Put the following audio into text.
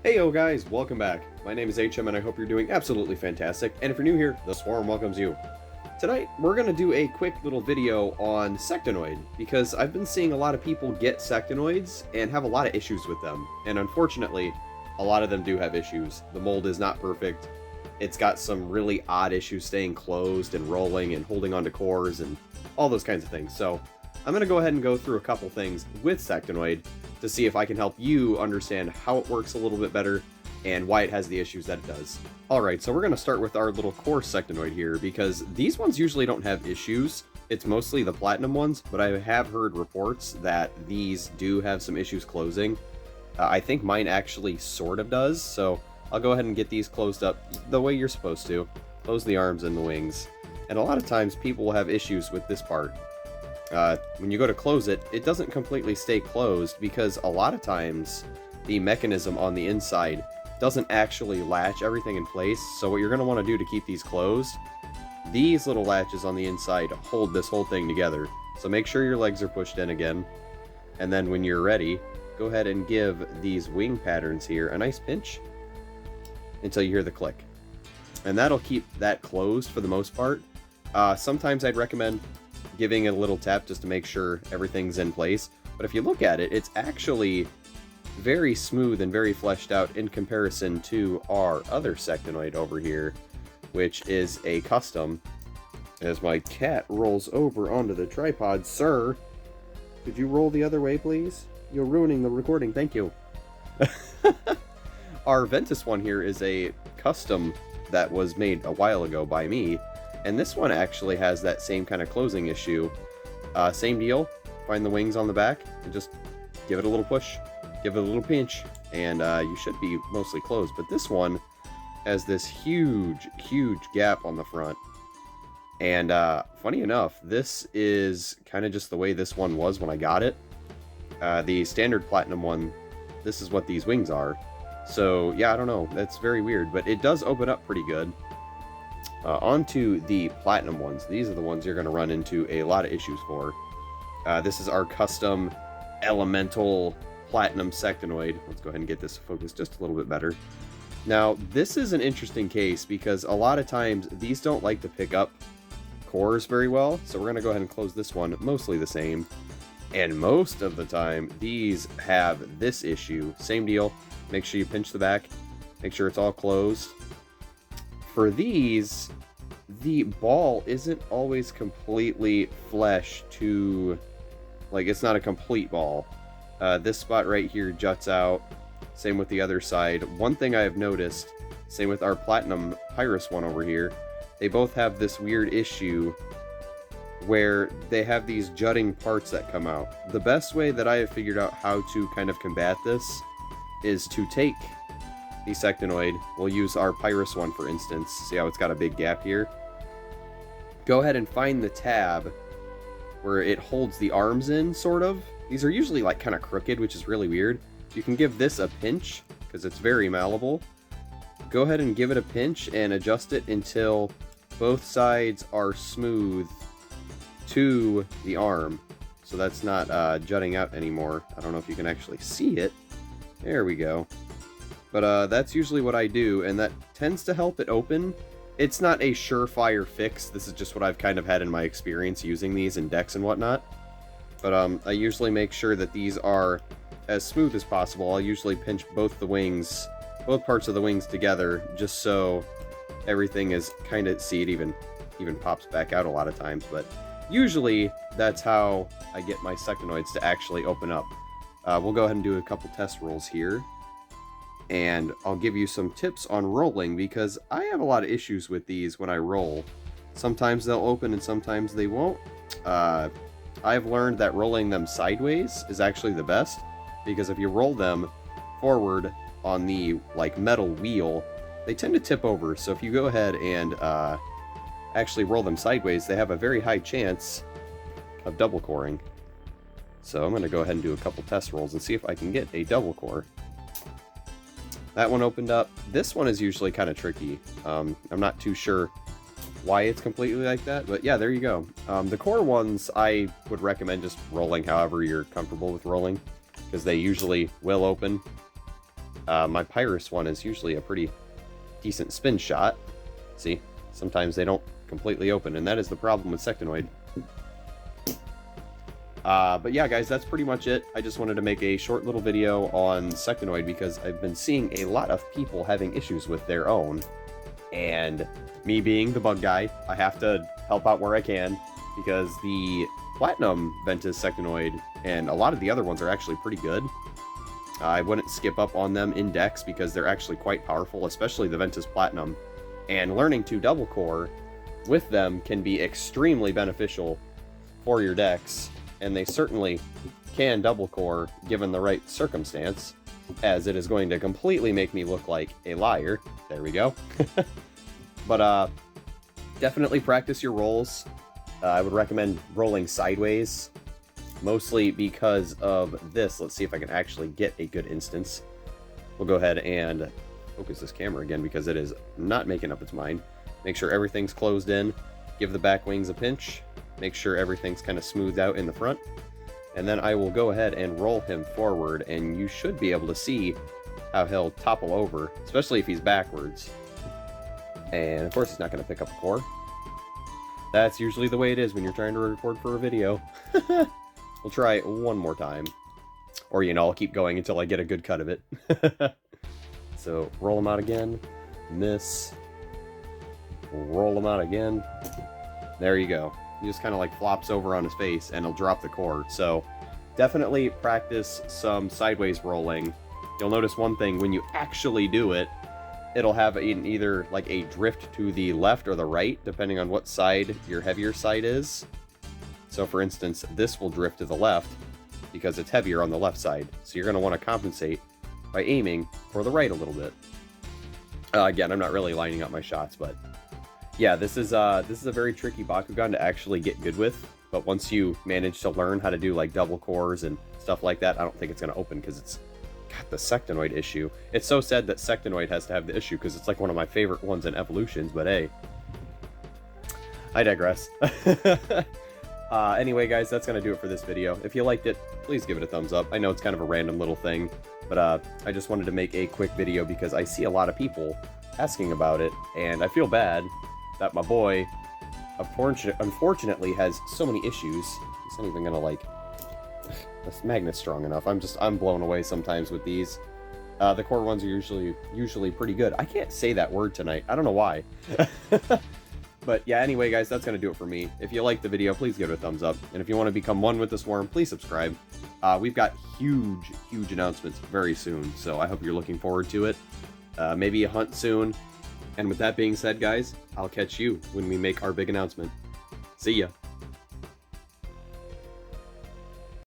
Heyo guys, welcome back. My name is HM and I hope you're doing absolutely fantastic, and if you're new here, the Swarm welcomes you. Tonight, we're going to do a quick little video on SECTANOID, because I've been seeing a lot of people get SECTANOIDs and have a lot of issues with them, and unfortunately, a lot of them do have issues. The mold is not perfect, it's got some really odd issues staying closed and rolling and holding onto cores and all those kinds of things, so I'm going to go ahead and go through a couple things with SECTANOID to see if I can help you understand how it works a little bit better and why it has the issues that it does. Alright, so we're going to start with our little core SECTANOID here, because these ones usually don't have issues. It's mostly the platinum ones, but I have heard reports that these do have some issues closing. I think mine actually sort of does, so I'll go ahead and get these closed up the way you're supposed to. Close the arms and the wings. And a lot of times people will have issues with this part. When you go to close it, it doesn't completely stay closed because a lot of times the mechanism on the inside doesn't actually latch everything in place. So what you're going to want to do to keep these closed, these little latches on the inside hold this whole thing together. So make sure your legs are pushed in again. And then when you're ready, go ahead and give these wing patterns here a nice pinch until you hear the click. And that'll keep that closed for the most part. Sometimes I'd recommend giving it a little tap just to make sure everything's in place. But if you look at it, it's actually very smooth and very fleshed out in comparison to our other SECTANOID over here, which is a custom. As my cat rolls over onto the tripod, sir, could you roll the other way, please? You're ruining the recording, thank you. Our Ventus one here is a custom that was made a while ago by me. And this one actually has that same kind of closing issue. Same deal, find the wings on the back, and just give it a little push, give it a little pinch, and you should be mostly closed. But this one has this huge, huge gap on the front. And funny enough, this is kind of just the way this one was when I got it. The standard platinum one, this is what these wings are. So yeah, I don't know, that's very weird, but it does open up pretty good. Onto the platinum ones. These are the ones you're going to run into a lot of issues for. This is our custom elemental platinum SECTANOID. Let's go ahead and get this focused just a little bit better. Now, this is an interesting case because a lot of times these don't like to pick up cores very well. So we're going to go ahead and close this one mostly the same. And most of the time, these have this issue. Same deal. Make sure you pinch the back. Make sure it's all closed. For these, the ball isn't always completely flesh to, like, it's not a complete ball. This spot right here juts out. Same with the other side. One thing I have noticed, same with our platinum Pyrus one over here, they both have this weird issue where they have these jutting parts that come out. The best way that I have figured out how to kind of combat this is to take the SECTANOID. We'll use our Pyrus one for instance. See how it's got a big gap here? Go ahead and find the tab where it holds the arms in, sort of. These are usually like kind of crooked, which is really weird. You can give this a pinch because it's very malleable. Go ahead and give it a pinch and adjust it until both sides are smooth to the arm. So that's not jutting out anymore. I don't know if you can actually see it. There we go. But that's usually what I do, and that tends to help it open. It's not a surefire fix. This is just what I've kind of had in my experience using these in decks and whatnot. But I usually make sure that these are as smooth as possible. I'll usually pinch both the wings, both parts of the wings together, just so everything is kind of, see, it even pops back out a lot of times. But usually that's how I get my SECTANOIDs to actually open up. We'll go ahead and do a couple test rolls here. And I'll give you some tips on rolling because I have a lot of issues with these when I roll. Sometimes they'll open and sometimes they won't. I've learned that rolling them sideways is actually the best because if you roll them forward on the like metal wheel, they tend to tip over. So if you go ahead and actually roll them sideways, they have a very high chance of double coring. So I'm going to go ahead and do a couple test rolls and see if I can get a double core. That one opened up. This one is usually kind of tricky. I'm not too sure why it's completely like that, but yeah, there you go. The core ones, I would recommend just rolling however you're comfortable with rolling, because they usually will open. My Pyrus one is usually a pretty decent spin shot. See, sometimes they don't completely open, and that is the problem with Sectanoid. But yeah, guys, that's pretty much it. I just wanted to make a short little video on Sectanoid because I've been seeing a lot of people having issues with their own. And me being the bug guy, I have to help out where I can because the Platinum Ventus Sectanoid and a lot of the other ones are actually pretty good. I wouldn't skip up on them in decks because they're actually quite powerful, especially the Ventus Platinum. And learning to double core with them can be extremely beneficial for your decks. And they certainly can double core given the right circumstance, as it is going to completely make me look like a liar. There we go. But definitely practice your rolls. I would recommend rolling sideways, mostly because of this. Let's see if I can actually get a good instance. We'll go ahead and focus this camera again because it is not making up its mind. Make sure everything's closed in. Give the back wings a pinch. Make sure everything's kind of smoothed out in the front. And then I will go ahead and roll him forward, and you should be able to see how he'll topple over, especially if he's backwards. And of course he's not going to pick up a core. That's usually the way it is when you're trying to record for a video. We'll try it one more time. Or, you know, I'll keep going until I get a good cut of it. So, roll him out again. Miss. Roll him out again. There you go. He just kind of like flops over on his face and he'll drop the core. So definitely practice some sideways rolling. You'll notice one thing, when you actually do it, it'll have either like a drift to the left or the right, depending on what side your heavier side is. So for instance, this will drift to the left because it's heavier on the left side. So you're going to want to compensate by aiming for the right a little bit. Again, I'm not really lining up my shots, but yeah, this is a very tricky Bakugan to actually get good with, but once you manage to learn how to do like double cores and stuff like that, I don't think it's going to open because it's got the Sectanoid issue. It's so sad that Sectanoid has to have the issue because it's like one of my favorite ones in Evolutions, but hey, I digress. Anyway, guys, that's going to do it for this video. If you liked it, please give it a thumbs up. I know it's kind of a random little thing, but I just wanted to make a quick video because I see a lot of people asking about it, and I feel bad that my boy, unfortunately, has so many issues. He's not even gonna like. This magnet's strong enough. I'm blown away sometimes with these. The core ones are usually pretty good. I can't say that word tonight. I don't know why. But yeah, anyway, guys, that's gonna do it for me. If you liked the video, please give it a thumbs up. And if you want to become one with the swarm, please subscribe. We've got huge announcements very soon, so I hope you're looking forward to it. Maybe a hunt soon. And with that being said, guys, I'll catch you when we make our big announcement. See ya!